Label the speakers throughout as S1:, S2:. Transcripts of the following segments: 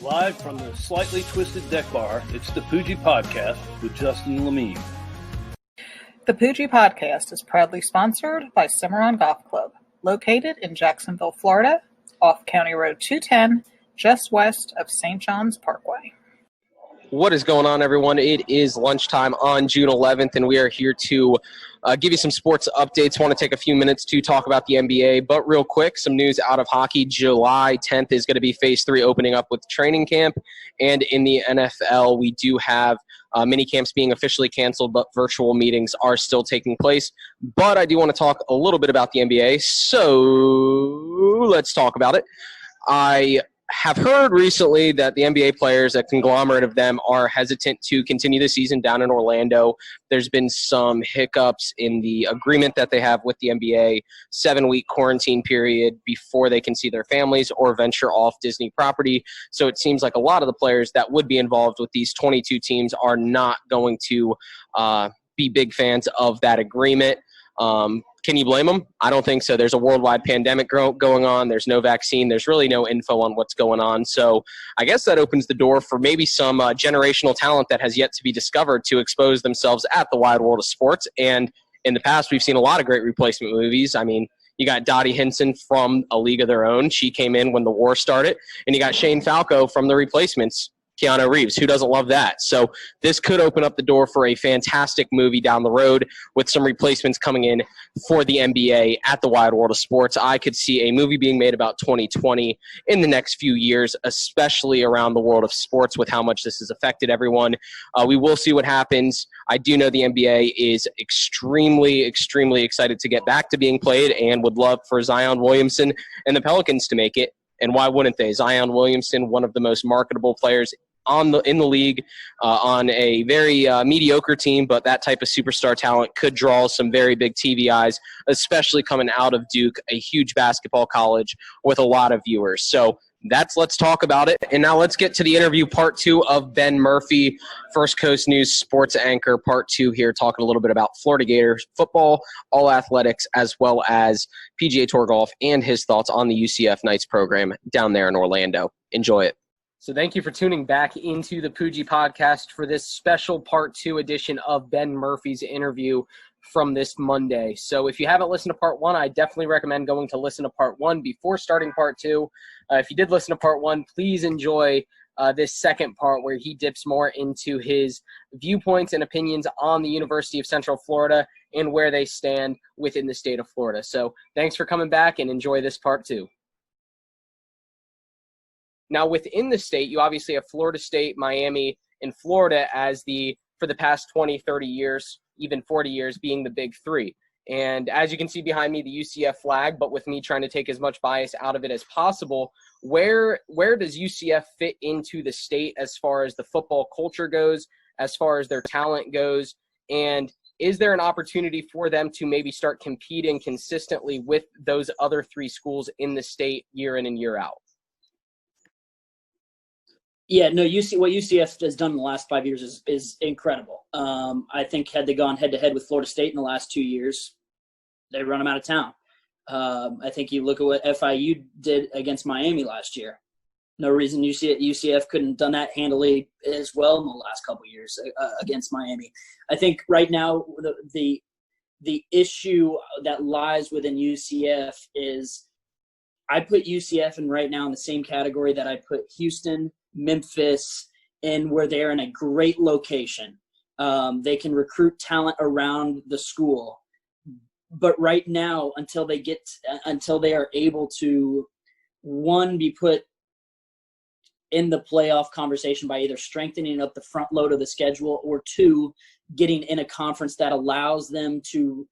S1: Live from the slightly twisted deck bar, it's the Poojie Podcast with Justin Lemie.
S2: The Poojie Podcast is proudly sponsored by Cimarron Golf Club, located in Jacksonville, Florida, off County Road 210, just west of St. John's Parkway.
S3: What is going on, everyone? It is lunchtime on June 11th, and we are here to give you some sports updates. I want to take a few minutes to talk about the NBA, but real quick, some news out of hockey. July 10th is going to be Phase 3 opening up with training camp, and in the NFL, we do have mini camps being officially canceled, but virtual meetings are still taking place. But I do want to talk a little bit about the NBA, so let's talk about it. I have heard recently that the NBA players, a conglomerate of them, are hesitant to continue the season down in Orlando. There's been some hiccups in the agreement that they have with the NBA, 7-week quarantine period before they can see their families or venture off Disney property. So it seems like a lot of the players that would be involved with these 22 teams are not going to be big fans of that agreement. Can you blame them? I don't think so. There's a worldwide pandemic going on. There's no vaccine. There's really no info on what's going on. So I guess that opens the door for maybe some generational talent that has yet to be discovered to expose themselves at the wide world of sports. And in the past, we've seen a lot of great replacement movies. I mean, you got Dottie Hinson from A League of Their Own. She came in when the war started. And you got Shane Falco from The Replacements, Keanu Reeves. Who doesn't love that? So this could open up the door for a fantastic movie down the road with some replacements coming in for the NBA at the wide world of sports. I could see a movie being made about 2020 in the next few years, especially around the world of sports with how much this has affected everyone. We will see what happens. I do know the NBA is extremely, extremely excited to get back to being played and would love for Zion Williamson and the Pelicans to make it. And why wouldn't they? Zion Williamson, one of the most marketable players in the league, on a very mediocre team, but that type of superstar talent could draw some very big TV eyes, especially coming out of Duke, a huge basketball college with a lot of viewers. So let's talk about it. And now let's get to the interview part 2 of Ben Murphy, First Coast News sports anchor, part 2 here, talking a little bit about Florida Gators football, all athletics, as well as PGA Tour golf and his thoughts on the UCF Knights program down there in Orlando. Enjoy it. So thank you for tuning back into the Poojie Podcast for this special part 2 edition of Ben Murphy's interview from this Monday. So if you haven't listened to part 1, I definitely recommend going to listen to part 1 before starting part 2. If you did listen to part 1, please enjoy this second part where he dips more into his viewpoints and opinions on the University of Central Florida and where they stand within the state of Florida. So thanks for coming back and enjoy this part 2. Now, within the state, you obviously have Florida State, Miami, and Florida for the past 20, 30 years, even 40 years, being the big three. And as you can see behind me, the UCF flag, but with me trying to take as much bias out of it as possible, where does UCF fit into the state as far as the football culture goes, as far as their talent goes, and is there an opportunity for them to maybe start competing consistently with those other 3 schools in the state year in and year out?
S4: Yeah, no, what UCF has done in the last 5 years is incredible. I think had they gone head-to-head with Florida State in the last 2 years, they run them out of town. I think you look at what FIU did against Miami last year. No reason UCF couldn't have done that handily as well in the last couple of years against Miami. I think right now the issue that lies within UCF is I put UCF right now in the same category that I put Houston, Memphis, and where they're in a great location. They can recruit talent around the school. But right now, until they are able to, one, be put in the playoff conversation by either strengthening up the front load of the schedule, or 2, getting in a conference that allows them to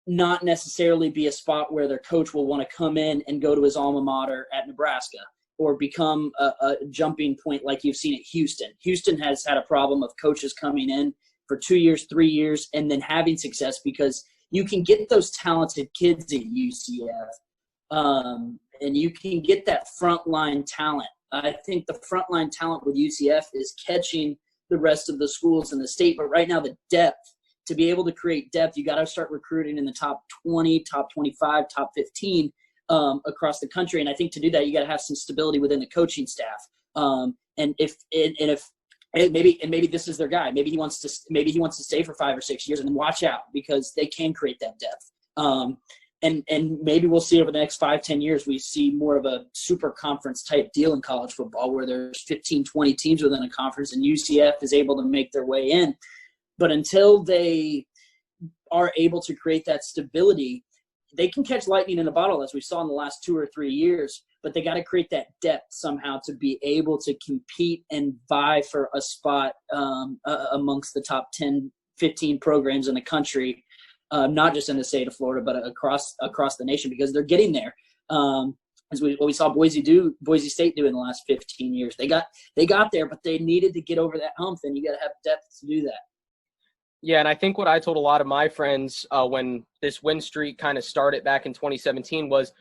S4: not necessarily be a spot where their coach will want to come in and go to his alma mater at Nebraska, or become a jumping point like you've seen at Houston. Houston has had a problem of coaches coming in for 2 years, 3 years, and then having success because you can get those talented kids at UCF, and you can get that frontline talent. I think the frontline talent with UCF is catching the rest of the schools in the state. But right now, the depth, to be able to create depth, you got to start recruiting in the top 20, top 25, top 15 across the country. And I think to do that, you got to have some stability within the coaching staff. And maybe this is their guy. Maybe he wants to stay for 5 or 6 years, and then watch out, because they can create that depth. And maybe we'll see over the next 5-10 years, we see more of a super conference type deal in college football, where there's 15, 20 teams within a conference, and UCF is able to make their way in. But until they are able to create that stability, they can catch lightning in a bottle, as we saw in the last 2 or 3 years, but they got to create that depth somehow to be able to compete and vie for a spot amongst the top 10, 15 programs in the country, not just in the state of Florida, but across the nation, because they're getting there. As what we saw Boise State do in the last 15 years. They got there, but they needed to get over that hump, and you got to have depth to do that.
S3: Yeah, and I think what I told a lot of my friends when this win streak kind of started back in 2017 was,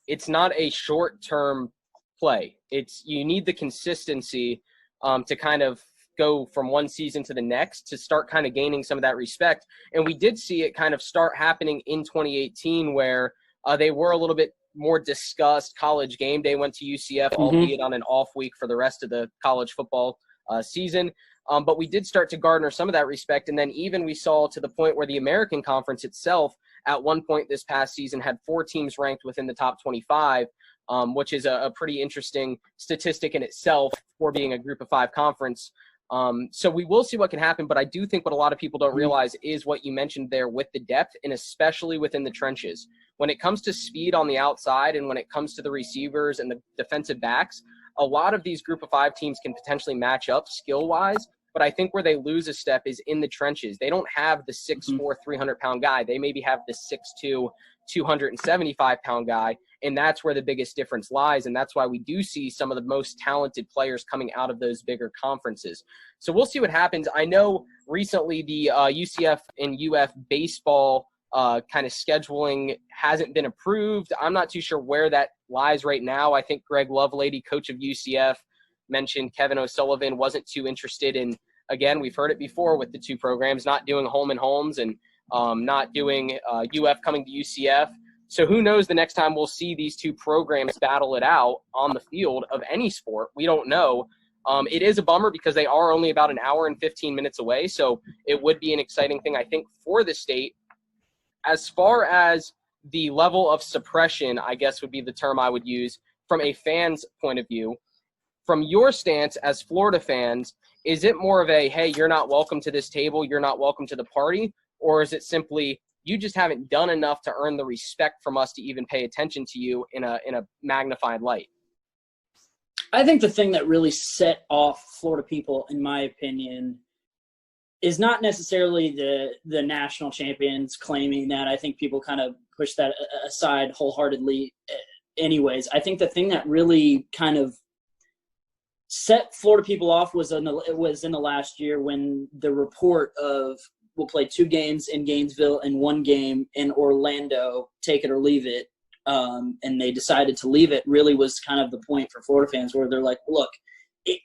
S3: it's not a short-term play. You need the consistency to kind of go from one season to the next to start kind of gaining some of that respect. And we did see it kind of start happening in 2018, where they were a little bit more discussed. College game day went to UCF, albeit on an off week for the rest of the college football season. But we did start to garner some of that respect. And then even we saw to the point where the American Conference itself at one point this past season had 4 teams ranked within the top 25, which is a pretty interesting statistic in itself for being a group of 5 conference. So we will see what can happen. But I do think what a lot of people don't realize is what you mentioned there with the depth, and especially within the trenches. When it comes to speed on the outside, and when it comes to the receivers and the defensive backs, a lot of these group of 5 teams can potentially match up skill-wise. But I think where they lose a step is in the trenches. They don't have the 6'4", 300-pound guy. They maybe have the 6'2", 275-pound guy, and that's where the biggest difference lies, and that's why we do see some of the most talented players coming out of those bigger conferences. So we'll see what happens. I know recently the UCF and UF baseball kind of scheduling hasn't been approved. I'm not too sure where that lies right now. I think Greg Lovelady, coach of UCF, mentioned Kevin O'Sullivan wasn't too interested in, again, we've heard it before with the 2 programs, not doing home and homes, and not doing UF coming to UCF. So who knows the next time we'll see these 2 programs battle it out on the field of any sport. We don't know. It is a bummer because they are only about an hour and 15 minutes away. So it would be an exciting thing, I think, for the state. As far as the level of suppression, I guess would be the term I would use from a fan's point of view. From your stance as Florida fans, is it more of a, hey, you're not welcome to this table, you're not welcome to the party? Or is it simply, you just haven't done enough to earn the respect from us to even pay attention to you in a magnified light?
S4: I think the thing that really set off Florida people, in my opinion, is not necessarily the national champions claiming that. I think people kind of push that aside wholeheartedly anyways. I think the thing that really kind of set Florida people off was in the last year, when the report of we'll play 2 games in Gainesville and 1 game in Orlando, take it or leave it, and they decided to leave it, really was kind of the point for Florida fans, where they're like, look,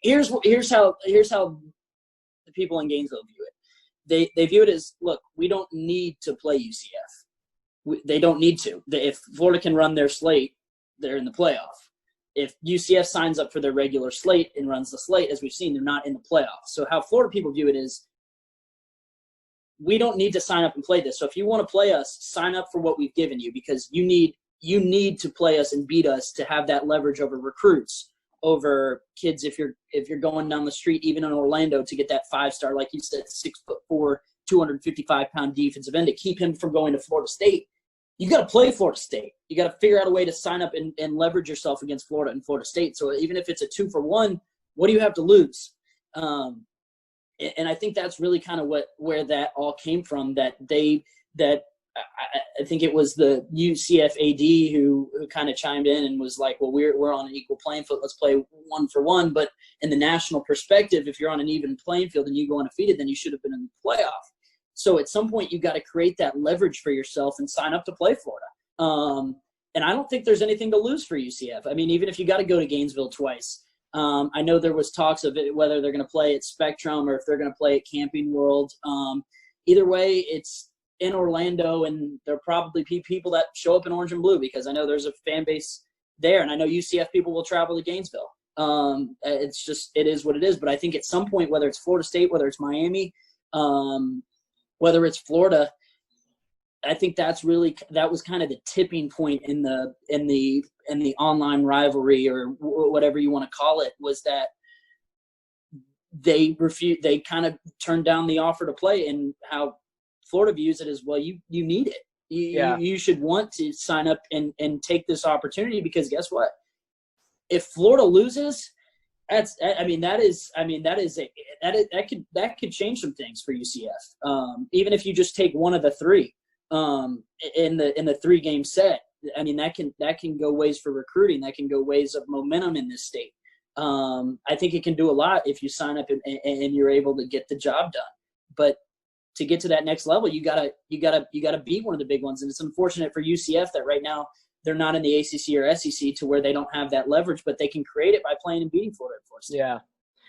S4: here's how the people in Gainesville view it. They view it as, look, we don't need to play UCF. They don't need to. If Florida can run their slate, they're in the playoff. If UCF signs up for their regular slate and runs the slate, as we've seen, they're not in the playoffs. So how Florida people view it is, we don't need to sign up and play this. So if you want to play us, sign up for what we've given you, because you need to play us and beat us to have that leverage over recruits, over kids. If you're going down the street, even in Orlando, to get that 5-star, like you said, 6'4", 255-pound defensive end, to keep him from going to Florida State. You got to play Florida State. You got to figure out a way to sign up and leverage yourself against Florida and Florida State. So even if it's a 2-for-1, what do you have to lose? And I think that's really kind of where that all came from. That I think it was the UCF AD who kind of chimed in and was like, well, we're on an equal playing field. Let's play 1-for-1. But in the national perspective, if you're on an even playing field and you go undefeated, then you should have been in the playoff. So at some point, you got to create that leverage for yourself and sign up to play Florida. And I don't think there's anything to lose for UCF. I mean, even if you got to go to Gainesville twice, I know there was talks of it, whether they're going to play at Spectrum or if they're going to play at Camping World. Either way, it's in Orlando, and there'll probably be people that show up in orange and blue, because I know there's a fan base there, and I know UCF people will travel to Gainesville. It is what it is. But I think at some point, whether it's Florida State, whether it's Miami, whether it's Florida, I think that was kind of the tipping point in the online rivalry, or whatever you want to call it, was that they kind of turned down the offer to play, and how Florida views it as, well, you need it. You should want to sign up and take this opportunity, because guess what? If Florida loses, that could change some things for UCF. Even if you just take one of the three in the 3-game set, I mean, that can go ways for recruiting. That can go ways of momentum in this state. I think it can do a lot if you sign up and you're able to get the job done. But to get to that next level, you gotta be one of the big ones. And it's unfortunate for UCF that right now they're not in the ACC or SEC, to where they don't have that leverage, but they can create it by playing and beating Florida at Florida State.
S3: Yeah.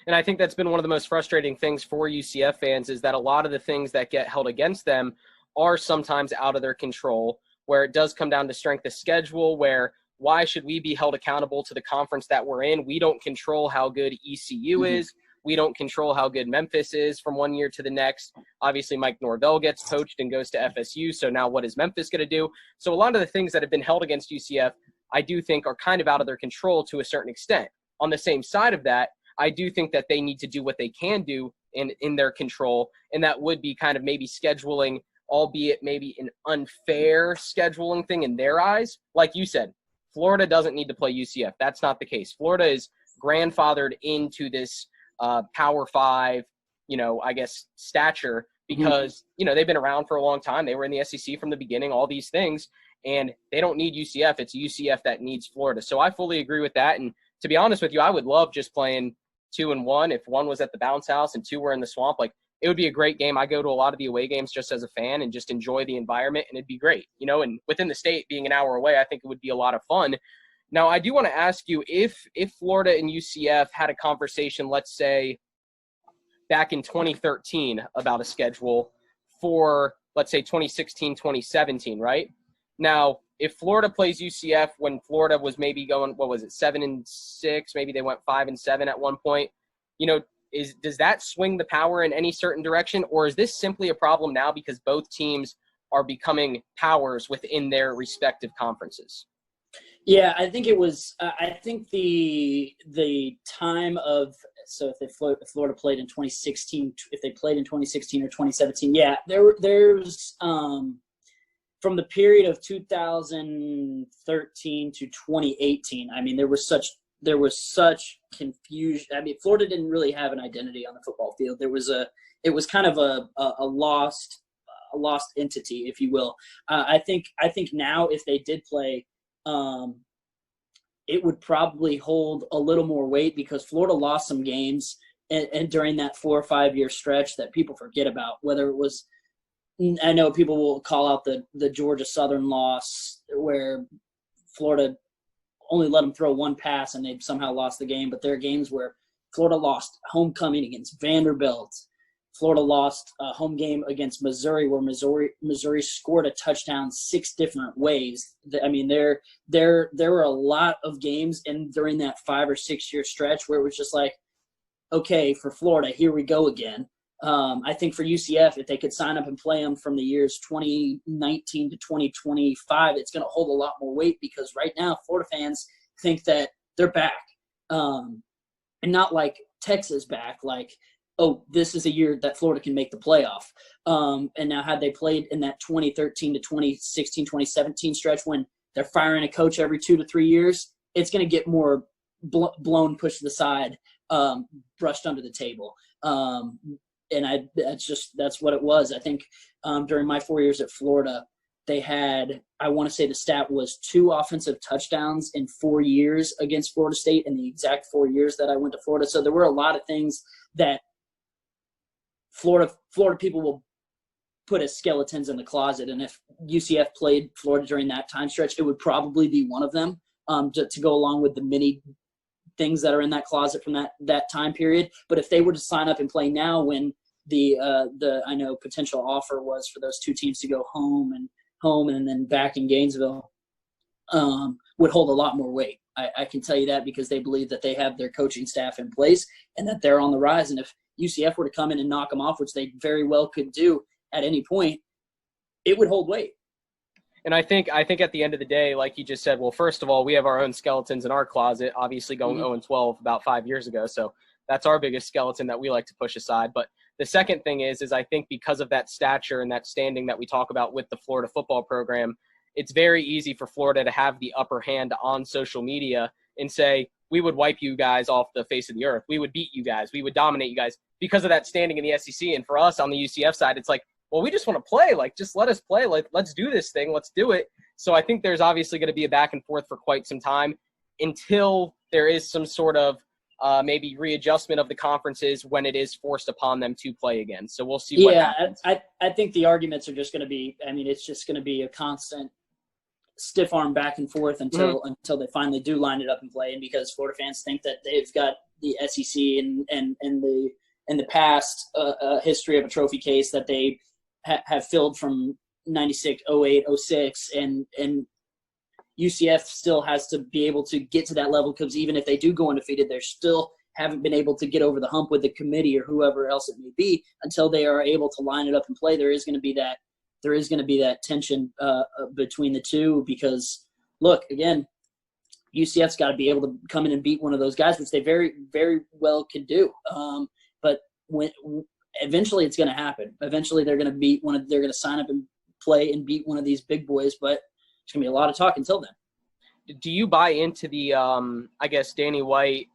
S3: And I think that's been one of the most frustrating things for UCF fans, is that a lot of the things that get held against them are sometimes out of their control, where it does come down to strength of schedule, where why should we be held accountable to the conference that we're in? We don't control how good ECU is. We don't control how good Memphis is from one year to the next. Obviously, Mike Norvell gets poached and goes to FSU. So now what is Memphis going to do? So a lot of the things that have been held against UCF, I do think, are kind of out of their control to a certain extent. On the same side of that, I do think that they need to do what they can do in their control. And that would be kind of maybe scheduling, albeit maybe an unfair scheduling thing in their eyes. Like you said, Florida doesn't need to play UCF. That's not the case. Florida is grandfathered into this Power 5, I guess, stature, because, they've been around for a long time. They were in the SEC from the beginning, all these things, and they don't need UCF. It's UCF that needs Florida. So I fully agree with that. And to be honest with you, I would love just playing 2-1. If one was at the bounce house and 2 were in the swamp, like, it would be a great game. I go to a lot of the away games just as a fan and just enjoy the environment, and it'd be great, and within the state being an hour away, I think it would be a lot of fun. Now, I do want to ask you, if Florida and UCF had a conversation, let's say, back in 2013 about a schedule for, let's say, 2016, 2017, right? Now, if Florida plays UCF when Florida was maybe going, 7-6, maybe they went 5-7 at one point, does that swing the power in any certain direction, or is this simply a problem now because both teams are becoming powers within their respective conferences?
S4: Yeah, I think it was. I think the time of, so if Florida played in 2016, if they played in 2016 or 2017, yeah, there's from the period of 2013 to 2018. I mean, there was such confusion. I mean, Florida didn't really have an identity on the football field. It was kind of a lost entity, if you will. I think now if they did play, it would probably hold a little more weight, because Florida lost some games and during that 4 or 5 year stretch that people forget about. Whether it was, I know people will call out the Georgia Southern loss, where Florida only let them throw one pass and they somehow lost the game. But there are games where Florida lost homecoming against Vanderbilt. Florida lost a home game against Missouri, where Missouri scored a touchdown 6 different ways. I mean, there were a lot of games during that 5 or 6 year stretch where it was just like, okay, for Florida, here we go again. I think for UCF, if they could sign up and play them from the years 2019 to 2025, it's going to hold a lot more weight, because right now Florida fans think that they're back, and not like Texas back, like, oh, this is a year that Florida can make the playoff. And now had they played in that 2013 to 2016, 2017 stretch when they're firing a coach every 2 to 3 years, it's going to get more blown, pushed to the side, brushed under the table. And that's what it was. I think during my 4 years at Florida, they had, I want to say the stat was 2 offensive touchdowns in 4 years against Florida State in the exact 4 years that I went to Florida. So there were a lot of things that Florida people will put as skeletons in the closet. And if UCF played Florida during that time stretch, it would probably be one of them, to go along with the many things that are in that closet from that time period. But if they were to sign up and play now, when the I know potential offer was for those 2 teams to go home and then back in Gainesville, would hold a lot more weight. I can tell you that because they believe that they have their coaching staff in place and that they're on the rise. And if UCF were to come in and knock them off, which they very well could do at any point, it would hold weight.
S3: And I think at the end of the day, like you just said, well, first of all, we have our own skeletons in our closet, obviously going 0-12 about 5 years ago. So that's our biggest skeleton that we like to push aside. But the second thing is I think because of that stature and that standing that we talk about with the Florida football program, it's very easy for Florida to have the upper hand on social media and say, we would wipe you guys off the face of the earth. We would beat you guys. We would dominate you guys because of that standing in the SEC. And for us on the UCF side, it's like, well, we just want to play. Like, just let us play. Like, let's do this thing. Let's do it. So I think there's obviously going to be a back and forth for quite some time until there is some sort of maybe readjustment of the conferences when it is forced upon them to play again. So we'll see what happens.
S4: I think the arguments are just going to be, it's just going to be a constant stiff arm back and forth until they finally do line it up and play. And because Florida fans think that they've got the SEC and the past history of a trophy case that they have filled from 96, 08, 06, and UCF still has to be able to get to that level because even if they do go undefeated, they still haven't been able to get over the hump with the committee or whoever else it may be until they are able to line it up and play. There is going to be that tension between the two because, look, again, UCF's got to be able to come in and beat one of those guys, which they very, very well could do. But eventually it's going to happen. Eventually they're going to they're going to sign up and play and beat one of these big boys, but it's going to be a lot of talk until then.
S3: Do you buy into the, Danny White,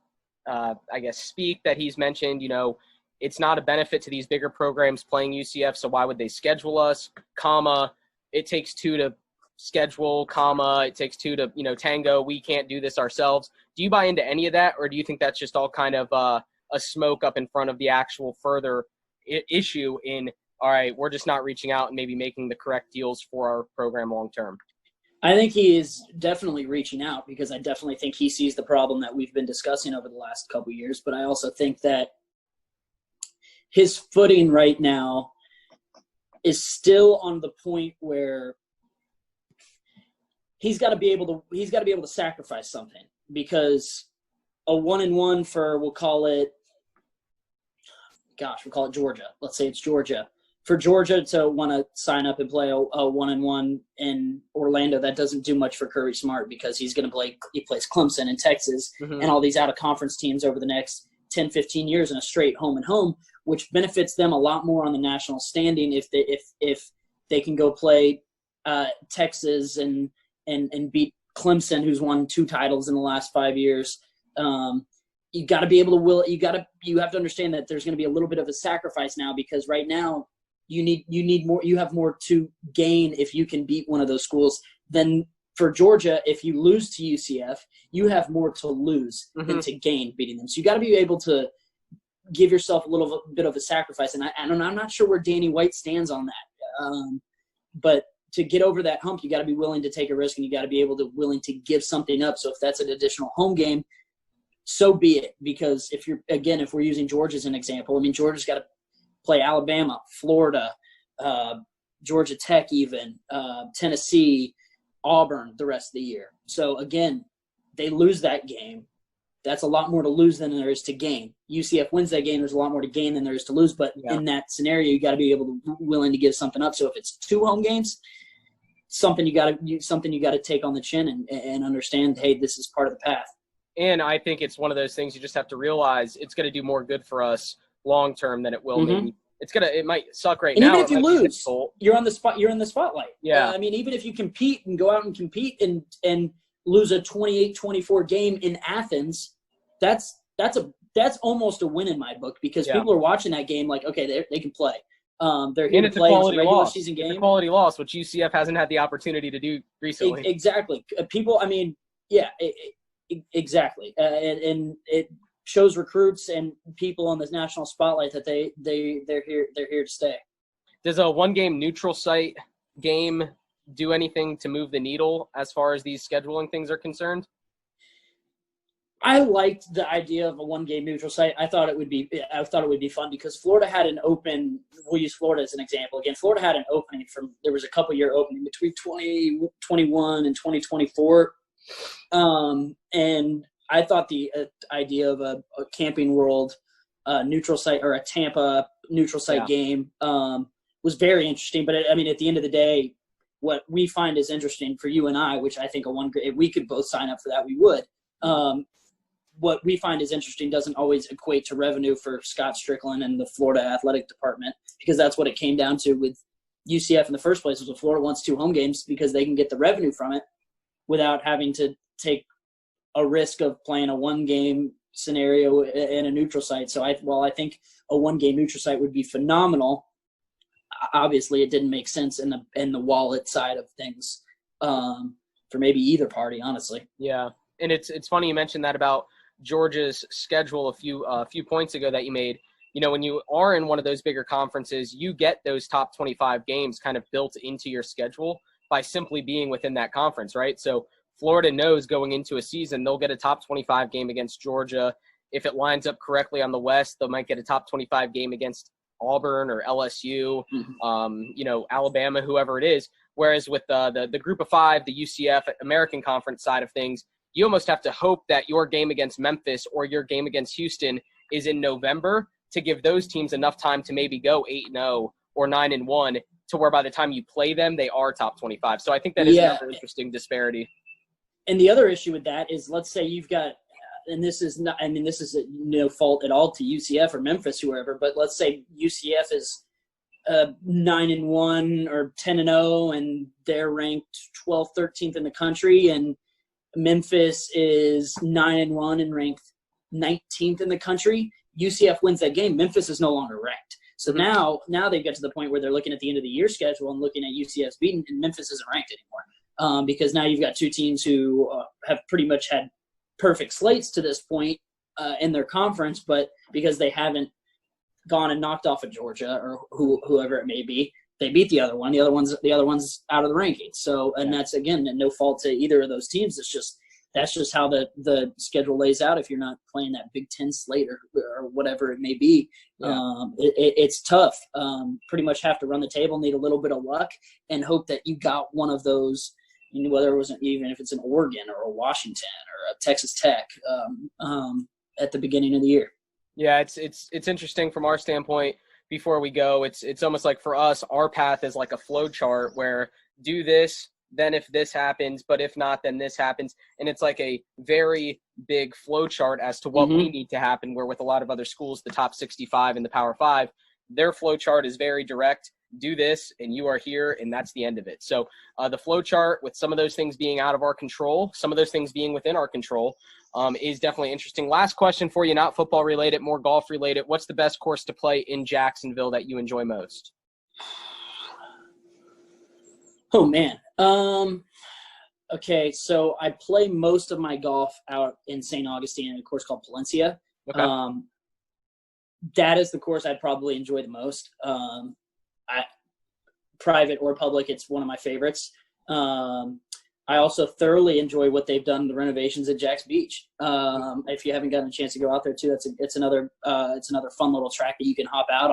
S3: speak that he's mentioned, it's not a benefit to these bigger programs playing UCF, so why would they schedule us, it takes two to schedule, it takes two to, tango, we can't do this ourselves. Do you buy into any of that, or do you think that's just all kind of a smoke up in front of the actual further issue in, all right, we're just not reaching out and maybe making the correct deals for our program long term?
S4: I think he is definitely reaching out because I definitely think he sees the problem that we've been discussing over the last couple of years. But I also think that his footing right now is still on the point where he's got to be able to sacrifice something because a 1-1 for we'll call it Georgia. Let's say it's Georgia. For Georgia to want to sign up and play a 1-1 in Orlando, that doesn't do much for Curry Smart because he plays Clemson and Texas and all these out-of-conference teams over the next 10, 15 years in a straight home and home, which benefits them a lot more on the national standing if they can go play Texas and beat Clemson, who's won 2 titles in the last 5 years. You got to be able to you have to understand that there's going to be a little bit of a sacrifice now because right now you need more. You have more to gain if you can beat one of those schools than for Georgia. If you lose to UCF, you have more to lose than to gain beating them. So you got to be able to give yourself a little bit of a sacrifice. And I'm not sure where Danny White stands on that. But to get over that hump, you got to be willing to take a risk and you got to be willing to give something up. So if that's an additional home game, so be it. Because if we're using Georgia as an example, Georgia's got to play Alabama, Florida, Georgia Tech even, Tennessee, Auburn the rest of the year. So, again, they lose that game. That's a lot more to lose than there is to gain. UCF wins that game. There's a lot more to gain than there is to lose. But in that scenario, you got to be willing to give something up. So if it's 2 home games, something you got to take on the chin and understand, hey, this is part of the path.
S3: And I think it's one of those things you just have to realize it's going to do more good for us long term than it will maybe. It might suck right now.
S4: Even if you lose, you're on the spot. You're in the spotlight.
S3: Yeah.
S4: Even if you compete and go out and compete and lose a 28-24 game in Athens, that's almost a win in my book because people are watching that game like, okay, they can play. They're here to play. It's a regular season game.
S3: It's a quality loss, which UCF hasn't had the opportunity to do recently.
S4: Exactly. People. Exactly. And it shows recruits and people on this national spotlight that they're here to stay.
S3: Does a 1-game neutral site game do anything to move the needle as far as these scheduling things are concerned?
S4: I liked the idea of a 1-game neutral site. I thought it would be fun because Florida had an open. We'll use Florida as an example. Again, Florida had an opening there was a couple-year opening between 2021 and 2024 And I thought the idea of a Camping World neutral site or a Tampa neutral site game was very interesting. But I mean, at the end of the day, what we find is interesting for you and I, which I think if we could both sign up for that, we would. What we find is interesting doesn't always equate to revenue for Scott Strickland and the Florida Athletic Department, because that's what it came down to with UCF in the first place. Was Florida wants 2 home games because they can get the revenue from it without having to take a risk of playing a 1-game scenario in a neutral site. So while I think a 1-game neutral site would be phenomenal, obviously it didn't make sense in the wallet side of things for maybe either party, honestly.
S3: Yeah, and it's funny you mentioned that about Georgia's schedule a few points ago that you made. You know, when you are in one of those bigger conferences, you get those top 25 games kind of built into your schedule by simply being within that conference, right? So Florida knows going into a season they'll get a top 25 game against Georgia. If it lines up correctly on the West, they might get a top 25 game against Auburn or LSU, Alabama, whoever it is. Whereas with the group of 5, the UCF American Conference side of things, you almost have to hope that your game against Memphis or your game against Houston is in November to give those teams enough time to maybe go 8-0 or 9-1 to where by the time you play them, they are top 25. So I think that is another interesting disparity.
S4: And the other issue with that is, let's say you've got, and this is no fault at all to UCF or Memphis, whoever, but let's say UCF is 9-1 or 10-0, and they're ranked 12th, 13th in the country, and Memphis is 9-1 and ranked 19th in the country. UCF wins that game. Memphis is no longer ranked. So now they've got to the point where they're looking at the end of the year schedule and looking at UCF's beaten, and Memphis isn't ranked anymore. Because now you've got 2 teams who have pretty much had perfect slates to this point in their conference, but because they haven't gone and knocked off of Georgia or whoever it may be, they beat the other one. The other one's out of the rankings. So, and that's again no fault to either of those teams. That's just how the schedule lays out. If you're not playing that Big Ten slate or whatever it may be, it's tough. Pretty much have to run the table, need a little bit of luck, and hope that you got one of those. Whether it wasn't, even if it's an Oregon or a Washington or a Texas Tech at the beginning of the year.
S3: Yeah, it's interesting from our standpoint. Before we go, it's almost like for us, our path is like a flow chart where do this, then if this happens, but if not, then this happens. And it's like a very big flow chart as to what we need to happen, where with a lot of other schools, the top 65 and the Power 5, their flow chart is very direct. Do this, and you are here, and that's the end of it. So the flow chart, with some of those things being out of our control, some of those things being within our control, is definitely interesting. Last question for you, not football related, more golf related. What's the best course to play in Jacksonville that you enjoy most?
S4: Oh, man. Okay, so I play most of my golf out in St. Augustine in a course called Palencia. Okay. That is the course I'd probably enjoy the most. Private or public, it's one of my favorites. I also thoroughly enjoy what they've done, the renovations at Jack's Beach. If you haven't gotten a chance to go out there too, it's another fun little track that you can hop out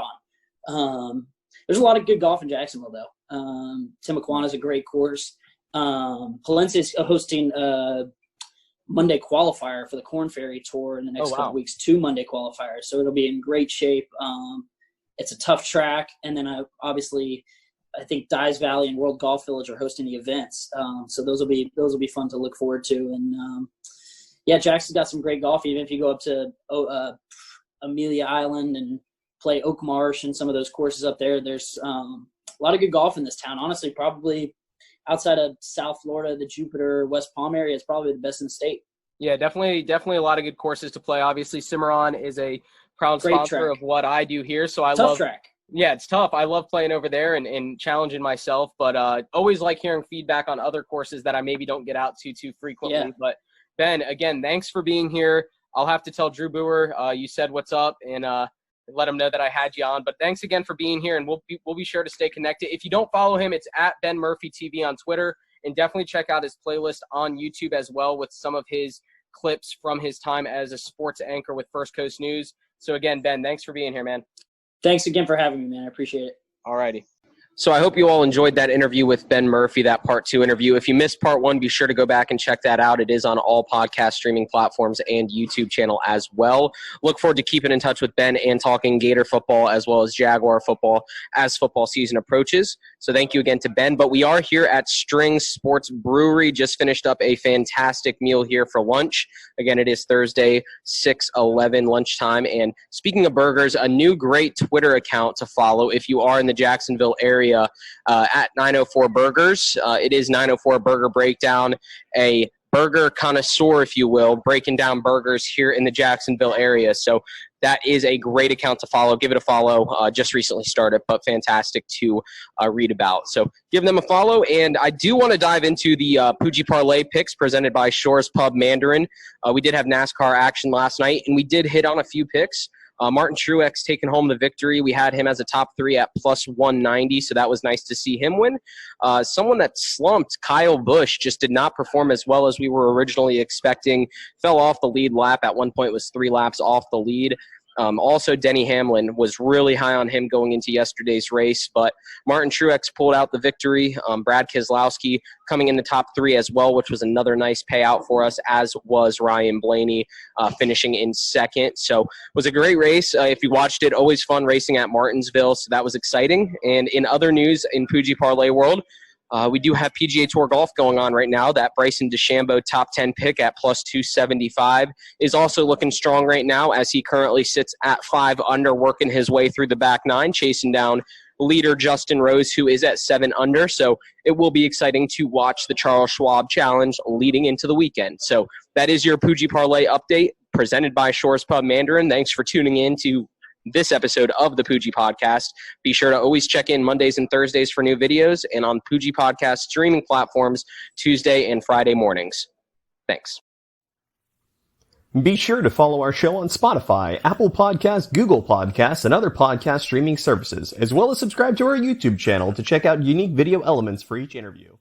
S4: on. There's a lot of good golf in Jacksonville though. Timuquana is a great course. Palencia is hosting a Monday qualifier for the Corn Ferry Tour in the next couple weeks, 2 Monday qualifiers. So it'll be in great shape. It's a tough track. And then I think Dyes Valley and World Golf Village are hosting the events. So those will be fun to look forward to. And Jackson's got some great golf. Even if you go up to Amelia Island and play Oak Marsh and some of those courses up there, there's a lot of good golf in this town. Honestly, probably outside of South Florida, the Jupiter, West Palm area is probably the best in the state. Yeah, definitely a lot of good courses to play. Obviously, Cimarron is a proud sponsor of what I do here. So tough track. Yeah, it's tough. I love playing over there and challenging myself, but always like hearing feedback on other courses that I maybe don't get out to too frequently. Yeah. But Ben, again, thanks for being here. I'll have to tell Drew Boer you said what's up and let him know that I had you on. But thanks again for being here, and we'll be sure to stay connected. If you don't follow him, it's at Ben Murphy TV on Twitter, and definitely check out his playlist on YouTube as well with some of his clips from his time as a sports anchor with First Coast News. So again, Ben, thanks for being here, man. Thanks again for having me, man. I appreciate it. All righty.
S3: So I hope you all enjoyed that interview with Ben Murphy, that part 2 interview. If you missed part 1, be sure to go back and check that out. It is on all podcast streaming platforms and YouTube channel as well. Look forward to keeping in touch with Ben and talking Gator football as well as Jaguar football as football season approaches. So thank you again to Ben. But we are here at String Sports Brewery. Just finished up a fantastic meal here for lunch. Again, it is Thursday, 6/11 lunchtime. And speaking of burgers, a new great Twitter account to follow if you are in the Jacksonville area at 904 Burgers. It is 904 Burger Breakdown, a burger connoisseur, if you will, breaking down burgers here in the Jacksonville area. So that is a great account to follow. Give it a follow. Just recently started, but fantastic to read about. So give them a follow. And I do want to dive into the Poojie Parlay picks presented by Shores Pub Mandarin. We did have NASCAR action last night, and we did hit on a few picks. Martin Truex taking home the victory. We had him as a top 3 at plus 190, so that was nice to see him win. Someone that slumped, Kyle Busch, just did not perform as well as we were originally expecting. Fell off the lead lap. At one point was 3 laps off the lead. Also, Denny Hamlin was really high on him going into yesterday's race, but Martin Truex pulled out the victory. Brad Keselowski coming in the top 3 as well, which was another nice payout for us, as was Ryan Blaney finishing in second. So it was a great race. If you watched it, always fun racing at Martinsville, so that was exciting. And in other news in Poojie Parlay world, we do have PGA Tour golf going on right now. That Bryson DeChambeau top 10 pick at plus 275 is also looking strong right now as he currently sits at 5 under, working his way through the back 9, chasing down leader Justin Rose, who is at 7 under. So it will be exciting to watch the Charles Schwab Challenge leading into the weekend. So that is your Poojie Parlay update presented by Shores Pub Mandarin. Thanks for tuning in to this episode of the Poojie Podcast. Be sure to always check in Mondays and Thursdays for new videos and on Poojie Podcast streaming platforms Tuesday and Friday mornings. Thanks.
S5: Be sure to follow our show on Spotify, Apple Podcasts, Google Podcasts, and other podcast streaming services, as well as subscribe to our YouTube channel to check out unique video elements for each interview.